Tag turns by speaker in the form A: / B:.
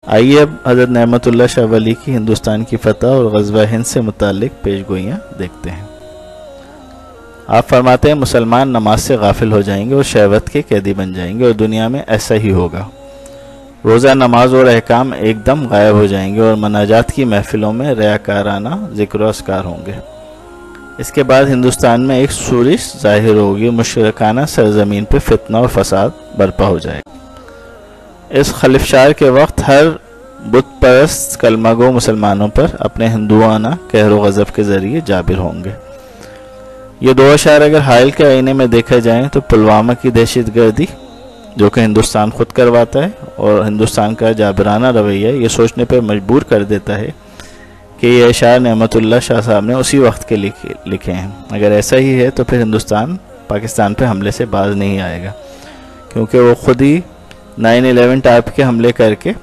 A: आइए अब हज़रत नेमतुल्लाह शाह वली की हिंदुस्तान की फ़तह और ग़ज़वा हिंद से मुताल्लिक़ पेशगोइयाँ देखते हैं। आप फरमाते हैं मुसलमान नमाज से गाफिल हो जाएंगे और शहवत के कैदी बन जाएंगे और दुनिया में ऐसा ही होगा। रोज़ा नमाज और अहकाम एकदम गायब हो जाएंगे और मनाजात की महफिलों में रियाकाराना ज़िक्र व अस्कार होंगे। इसके बाद हिंदुस्तान में एक सूरिश ज़ाहिर होगी, मुशरिकाना सरज़मीन पर फितना और फसाद बर्पा हो जाएगा। इस खलिफशार के वक्त हर बुत परस्त कलमागो मुसलमानों पर अपने हिंदुआना कहर व ग़ज़ब के ज़रिए जाबिर होंगे। ये दो अशार अगर हायल के आईने में देखा जाए तो पुलवामा की दहशतगर्दी जो कि हिंदुस्तान खुद करवाता है और हिंदुस्तान का जाबिराना रवैया ये सोचने पर मजबूर कर देता है कि ये अशार नेमतुल्लाह शाह साहब ने उसी वक्त के लिखे हैं। अगर ऐसा ही है तो फिर हिंदुस्तान पाकिस्तान पर हमले से बाज नहीं आएगा, क्योंकि वो खुद ही 9/11 टाइप के हमले करके